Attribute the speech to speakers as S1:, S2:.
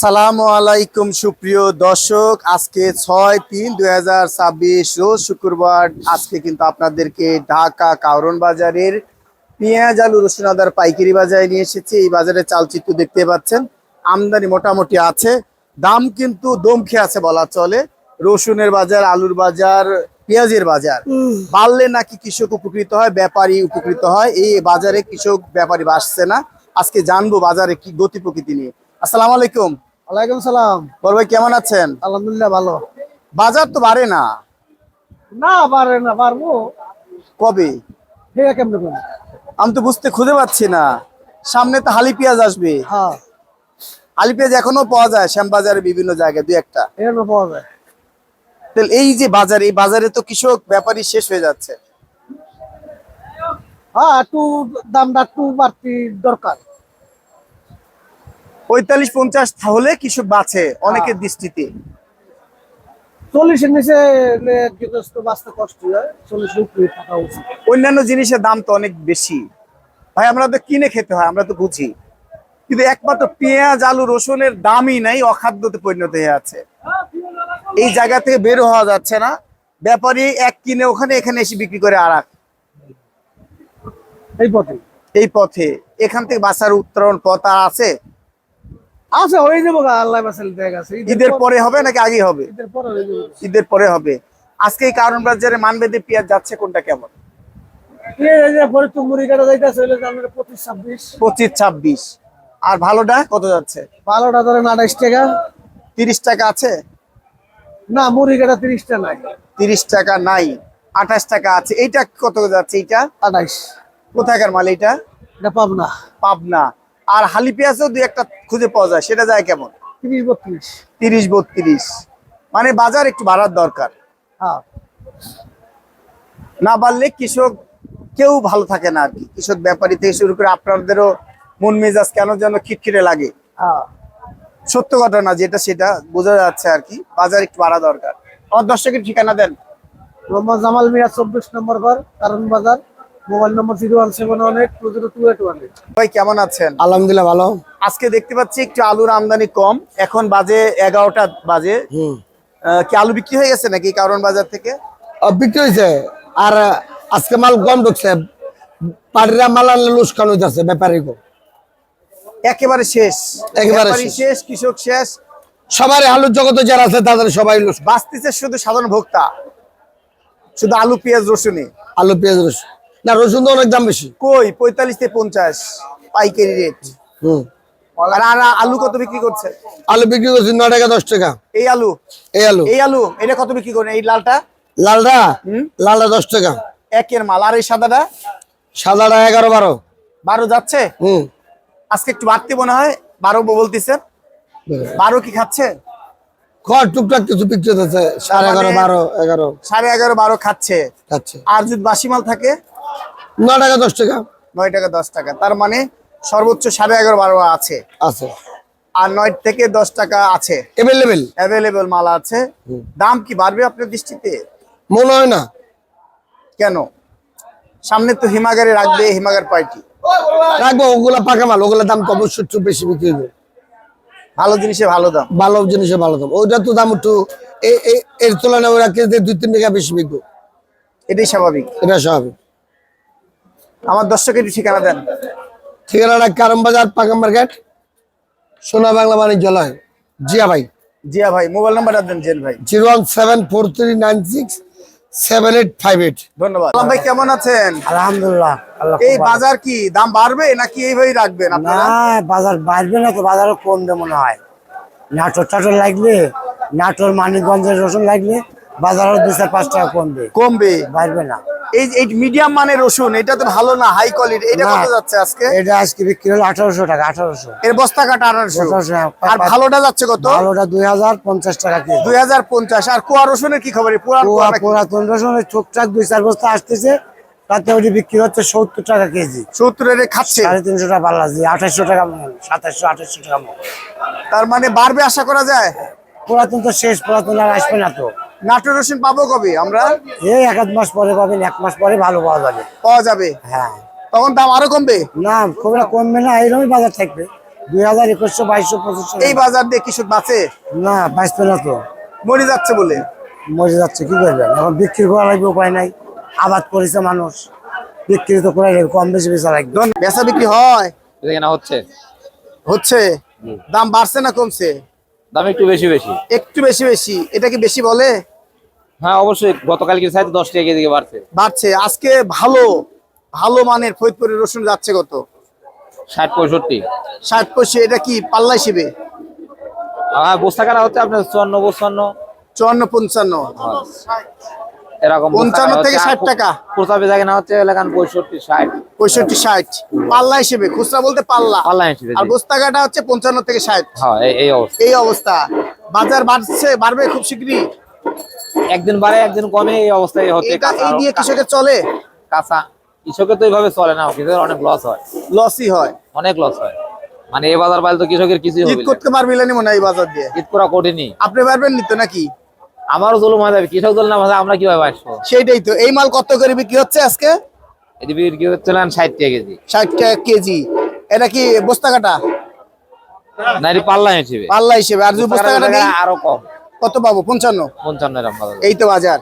S1: আসসালামু আলাইকুম সুপ্রিয় দর্শক, আজকে 6-3-2026 রোজ শুক্রবার। আজকে কিন্তু আপনাদেরকে ঢাকা কারওয়ান বাজারের পেঁয়াজ আলু রসুন আদার পাইকারি বাজারে নিয়ে এসেছি। এই বাজারে চালচিত্র দেখতে পাচ্ছেন, আমদানি মোটামুটি আছে, দাম কিন্তু দম খেয়ে আছে বলা চলে। রসুনের বাজার, আলুর বাজার, পেঁয়াজের বাজার বাড়লে নাকি কৃষক উপকৃত হয়, ব্যাপারী উপকৃত হয়। এই বাজারে কৃষক ব্যাপারী বাড়ছে না। আজকে জানবো বাজারে কি গতি প্রকৃতি নিয়ে। আসসালামু আলাইকুম।
S2: ওয়ালাইকুম সালাম।
S1: বড় ভাই কেমন আছেন?
S2: আলহামদুলিল্লাহ ভালো।
S1: বাজার তো বাড়ে না।
S2: না পারে না, পারবো
S1: কবে?
S2: কেমনে করবো?
S1: আমি তো বুঝতে খুঁজে পাচ্ছি না। সামনে তো হালি পেঁয়াজ আসবে।
S2: হ্যাঁ,
S1: হালি পেঁয়াজ এখনো পাওয়া যায় শ্যামবাজারে বিভিন্ন জায়গায় দুই একটা।
S2: এরকম পাওয়া যায়।
S1: তাহলে এই যে বাজার, এই বাজারে তো কৃষক ব্যাপারী শেষ হয়ে যাচ্ছে।
S2: হ্যাঁ, একটু দামটা একটু বাড়তি দরকার।
S1: 45-50 হলে কৃষক বাঁচে অনেকের দৃষ্টিতে।
S2: 40-এর নিচে গৃহস্থ বাঁচতে কষ্ট হয়, 40 উপরে থাকা উচিত।
S1: অন্যান্য জিনিসের দাম তো অনেক বেশি ভাই, আমরা তো কিনে খেতে হয়, আমরা তো বুঝি, কিন্তু একমাত্র পেঁয়াজ আলু রসুনের দামই নাই, অখাদ্যতে পরিণত হয়ে আছে। এই জায়গা থেকে বের হওয়া যাচ্ছে না। ব্যাপারী এক কিনে ওখানে, এখানে এসে বিক্রি করে আর এক।
S2: এই পথে
S1: এই পথে এখান থেকে বাঁচার উত্তরণ পথ আর আছে?
S2: আচ্ছা, হয়ে যাবো গা, আল্লাহ বাসাল দেখ আছে।
S1: ঈদের পরে হবে নাকি আগে হবে?
S2: ঈদের পরে হয়ে যাবো।
S1: ঈদের পরে হবে। আজকে এই কারওয়ান বাজারে মানবেদে পেঁয়াজ যাচ্ছে কোনটা কেমন?
S2: পরে তো মুড়ি কাটা যাইতেছে 25-26।
S1: 25-26। আর ভালোটা কত যাচ্ছে?
S2: ভালোটা ধরেন 28 টাকা।
S1: 30 টাকা আছে?
S2: না, মুড়ি কাটা 30টা নাই।
S1: 30 টাকা নাই, 28 টাকা আছে। এইটা কত যাচ্ছে? এইটা
S2: 28।
S1: কোথাকার মাল এটা?
S2: এটা পাবনা।
S1: পাবনা। আর হালি পেঁয়াজও দুই একটা খুঁজে পাওয়া যায়, সেটা যায় কেমন?
S2: 30-32।
S1: 30-32। মানে বাজার একটু বাড়ার দরকার।
S2: হ্যাঁ,
S1: না বাড়লে কৃষক কেউ ভালো থাকে না আর কি। কৃষক ব্যাপারী থেকে শুরু করে আপনাদেরও মন মেজাজ কেন যেন খিটখিটে লাগে।
S2: হ্যাঁ।
S1: সত্য ঘটনা যেটা সেটা বোঝা যাচ্ছে আর কি। বাজার একটু বাড়া দরকার। আমার দর্শকের ঠিকানা দেন।
S2: মোহাম্মদ জামাল মিয়া, 24 নম্বর ঘর, কারণ বাজার। মোবাইল নম্বর 01718
S1: ভাই কেমন আছেন?
S2: আলহামদুলিল্লাহ ভালো।
S1: আজকে দেখতে পাচ্ছি একটু আলুর আমদানি কম। এখন বাজে 11টা বাজে। কি আলু বিক্রি হয়ে গেছে নাকি কারওয়ান বাজার থেকে?
S2: বিক্রি হয়েছে, আর আজকে মাল কম ঢুকছে। পাড়িরা মাল আনলে লুস্কান হইতেছে ব্যাপারী।
S1: একেবারে শেষ,
S2: একেবারে
S1: ব্যাপারী শেষ, কৃষক শেষ।
S2: সবারই আলুর জগতে যারা আছে তাদের সবাই লুস্ক।
S1: বাঁচতেছে শুধু সাধারণ ভোক্তা, শুধু আলু পেঁয়াজ রসুনে।
S2: আলু পেঁয়াজ রসুন না, রসুন তো অনেক দাম বেশি।
S1: কই 45-50 পাইকারি রেট। আর আর আলু কত বিক্রি করছে?
S2: আলু বিক্রি করছি 9 টাকা 10 টাকা।
S1: এই আলু,
S2: এই আলু,
S1: এই আলু এটা কত বিক্রি করেন? এই লালটা,
S2: লালটা, লালটা 10 টাকা
S1: একের মাল। আর এই সাদাটা?
S2: সাদাটা 11-12।
S1: 12 যাচ্ছে। আজকে একটু বাড়তি মনে হয়, 12 বলতেছেন। 12 কি খাচ্ছে?
S2: খড় টুকটাক কিছু বিক্রি হচ্ছে 11.5, 12, 11,
S1: 11.5, 12 খাচ্ছে।
S2: খাচ্ছে।
S1: আর যদি বাসি মাল থাকে?
S2: 9 টাকা 10 টাকা।
S1: 9 টাকা 10 টাকা। তার মানে সর্বোচ্চ 11.5, 12 আছে।
S2: আছে।
S1: আর 9 থেকে 10 টাকা আছে, অ্যাভেলেবেল মাল আছে। দাম কি বাড়বে আপনার দৃষ্টিতে?
S2: মনে হয় না।
S1: কেন? সামনে তো হিমাগারে রাখবে, হিমাগার পার্টি
S2: রাখবো। ওগুলা পাকা মাল, ওগুলা দাম তো অবশ্যই একটু বেশি বিক্রি হবে।
S1: ভালো জিনিসে ভালো দাম।
S2: ভালো জিনিসের ভালো দাম। ওইটা তো দাম একটু এর তুলনায় ওরা কেজি 2-3 টাকা বেশি বিকবো।
S1: এটাই স্বাভাবিক।
S2: এটা স্বাভাবিক।
S1: আমার দর্শকের ঠিকানা দেন।
S2: ঠিকানাটা কারওয়ান বাজার, পাকা মার্কেট, সোনা বাংলা বাণিজ্যালয়। জিয়া ভাই।
S1: জিয়া ভাই, মোবাইল নাম্বারটা দেন জেল ভাই।
S2: 01743967858।
S1: ধন্যবাদ। ভাই কেমন আছেন?
S2: আলহামদুলিল্লাহ।
S1: এই বাজার কি দাম বাড়বে নাকি এইভাবেই রাখবেন আপনারা?
S2: না, বাজার বাড়বে না তো, বাজারও কমবে মনে হয়। নাটোর টাটোর লাগলে, নাটোর মানিকগঞ্জের রসুন লাগলে বাজারও 2-4-5 টাকা কমবে।
S1: কমবে,
S2: বাড়বে না।
S1: এই মিডিয়াম মানের রসুন এটা তো ভালো না, হাই কোয়ালিটি। এটা কত যাচ্ছে আজকে?
S2: এটা আজকে বিক্রি হলো 1800 টাকা। 1800
S1: এর বস্তা কাটা 1800। আর ভালোটা যাচ্ছে কত?
S2: ভালোটা 2050 টাকা কেজি।
S1: 2050। আর কুয়া রসুনের কি খবর?
S2: পুরাতন রসুনের টুকটাক 2-4 বস্তা আসতেছে, তাতে ওটি বিক্রি হচ্ছে 70 টাকা কেজি।
S1: 70 এর খাচ্ছে।
S2: 350 টাকা পাল্লা দিয়ে 2800 টাকা মন, 2700-2800 টাকা মন।
S1: তার মানে বাড়বে আশা করা যায়।
S2: পুরাতন তো শেষ, পুরাতন আর আসবে না তো।
S1: নাটোর রসুন পাবো কবে আমরা?
S2: এই 1-1 মাস পরে পাবেন। 1 মাস পরে ভালো পাওয়া যাবে।
S1: পাওয়া যাবে।
S2: হ্যাঁ,
S1: তখন দাম আরো কমবে?
S2: না, খুব একটা কমবে না, এইরকমই বাজার থাকবে। 2021, 2200, 2500
S1: এই বাজার দিয়ে কৃষক বাঁচে?
S2: না, বাঁচবে না তো,
S1: মরে যাচ্ছে বলে।
S2: মরে যাচ্ছে। কি করবেন, এখন বিক্রি করা লাগবে, উপায় নাই। আবাদ করেছে মানুষ, বিক্রি তো করাই লাগবে, কম বেশি বেচা লাগবে।
S1: বেচা বিক্রি হয়?
S3: এখানে হচ্ছে
S1: হচ্ছে। দাম বাড়ছে না কমছে?
S3: দাম একটু বেশি বেশি।
S1: একটু বেশি বেশি। এটা কি বেশি বলে?
S3: হ্যাঁ অবশ্যই, গতকালকে চাইতে 10 টাকা কেজি বাড়ছে।
S1: বাড়ছে। আজকে ভালো ভালো মানের ফরিদপুরের রসুন যাচ্ছে কত?
S3: 60-65।
S1: 60-65। এটা কি পাল্লা হিসেবে?
S3: বস্তা কাটা হচ্ছে আপনার 54-55
S1: 54-55।
S3: এরকম।
S1: 55 থেকে 60 টাকা।
S3: খুচরা বেচা কেনা হচ্ছে এলাকান 65-60।
S1: 65-60 পাল্লা হিসেবে, খুচরা বলতে পাল্লা।
S3: পাল্লা হিসেবে,
S1: আর
S3: জি।
S1: বস্তা কাটা হচ্ছে 55 থেকে 60।
S3: হ্যাঁ এই অবস্থা।
S1: এই অবস্থা। বাজার বাড়ছে, বাড়বে খুব শীঘ্রই।
S3: একদিন বাড়ে একদিন কমে, এই অবস্থায় হচ্ছে।
S1: এটা এই দিয়ে কৃষকের চলে?
S3: কাঁচা কৃষকের তো এইভাবে চলে না, কৃষকের অনেক লস হয়,
S1: লসই হয়।
S3: অনেক লস হয়। মানে এই বাজার পাইলে তো কৃষকের কিছুই
S1: ঈদ
S3: হবে না।
S1: করতে পারবি না মনে হয় এই বাজার দিয়ে?
S3: ঈদ করা কঠিনই।
S1: আপনি পারবেন নিতে নাকি?
S3: আমারও জুলুম হয়ে যাবে, কৃষক দল না ভাজা আমরা কিভাবে আসবো?
S1: সেইটাই তো। এই মাল কত করে বিক্রি হচ্ছে আজকে?
S3: এটি বিক্রি হচ্ছে 60 টাকা কেজি।
S1: 60 টাকা কেজি। এটা কি বস্তা কাটা?
S3: না এটি পাল্লা হিসেবে।
S1: পাল্লা হিসেবে। আর যদি বস্তা কাটা নেই
S3: আরো কম,
S1: কত পাবো? 55।
S3: 55 এরকম বাজার।
S1: এই তো বাজার।